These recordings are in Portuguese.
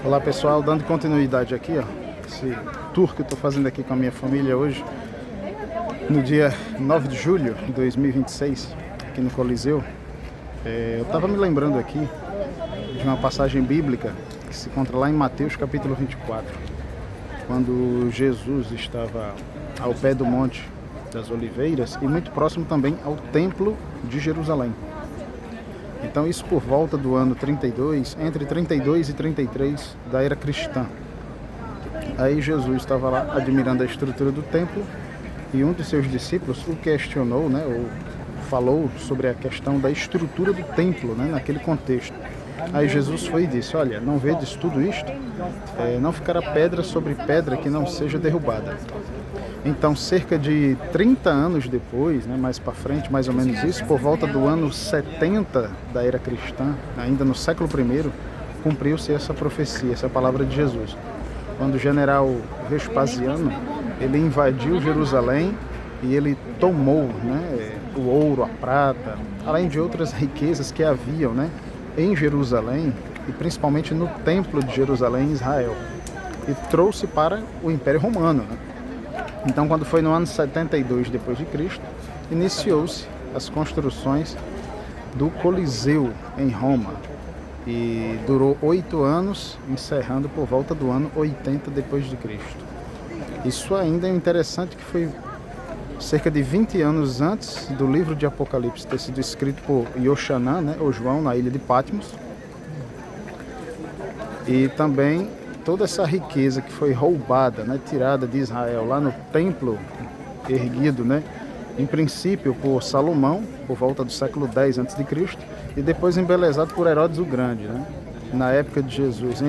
Olá pessoal, dando continuidade aqui, ó, esse tour que eu estou fazendo aqui com a minha família hoje, no dia 9 de julho de 2026, aqui no Coliseu. Eu estava me lembrando aqui de uma passagem bíblica que se encontra lá em Mateus capítulo 24, quando Jesus estava ao pé do Monte das Oliveiras e muito próximo também ao Templo de Jerusalém. Então isso por volta do ano 32, entre 32 e 33 da era cristã. Aí Jesus estava lá admirando a estrutura do templo e um de seus discípulos o questionou, ou falou sobre a questão da estrutura do templo, naquele contexto. Aí Jesus foi e disse: olha, não vedes tudo isto? Não ficará pedra sobre pedra que não seja derrubada. Então, cerca de 30 anos depois, mais para frente, mais ou menos isso, por volta do ano 70 da era cristã, ainda no século I, cumpriu-se essa profecia, essa palavra de Jesus. Quando o general Vespasiano, ele invadiu Jerusalém e ele tomou o ouro, a prata, além de outras riquezas que haviam em Jerusalém, e principalmente no Templo de Jerusalém, em Israel, e trouxe para o Império Romano. Então, quando foi no ano 72 depois de Cristo, iniciou-se as construções do Coliseu em Roma e durou 8 anos, encerrando por volta do ano 80 depois de Cristo. Isso ainda é interessante, que foi cerca de 20 anos antes do livro de Apocalipse ter sido escrito por Ioxanã, ou João, na ilha de Patmos. E também toda essa riqueza que foi roubada, tirada de Israel lá no templo erguido, em princípio por Salomão, por volta do século X a.C., e depois embelezado por Herodes o Grande, na época de Jesus,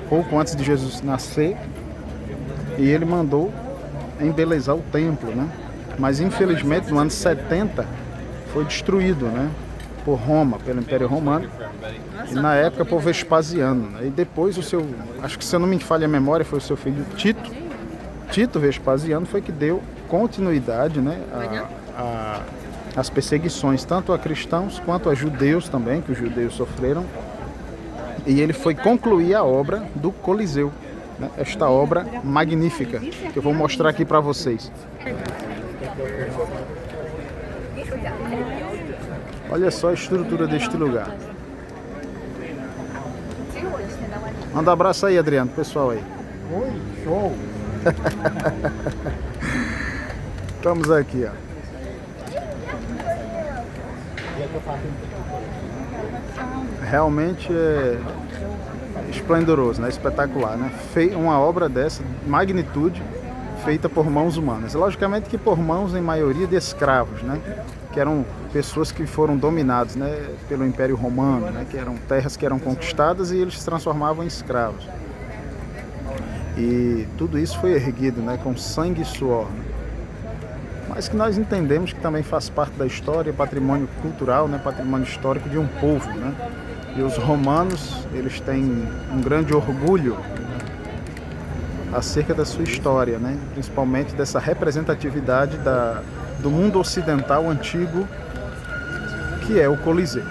pouco antes de Jesus nascer, e ele mandou embelezar o templo, mas infelizmente no ano 70 foi destruído, por Roma, pelo Império Romano, e na época por Vespasiano. E depois acho que, se eu não me falha a memória, foi o seu filho Tito Vespasiano, foi que deu continuidade às perseguições, tanto a cristãos quanto a judeus também, que os judeus sofreram. E ele foi concluir a obra do Coliseu, esta obra magnífica, que eu vou mostrar aqui para vocês. Olha só a estrutura deste lugar. Manda um abraço aí, Adriano, pessoal aí. Oi, show! Estamos aqui, ó. Realmente é esplendoroso, espetacular, Uma obra dessa magnitude, feita por mãos humanas. Logicamente que por mãos, em maioria, de escravos, que eram pessoas que foram dominadas, pelo Império Romano, que eram terras que eram conquistadas e eles se transformavam em escravos. E tudo isso foi erguido, com sangue e suor. Mas que nós entendemos que também faz parte da história, patrimônio cultural, patrimônio histórico de um povo, E os romanos, eles têm um grande orgulho acerca da sua história, principalmente dessa representatividade do mundo ocidental antigo, que é o Coliseu.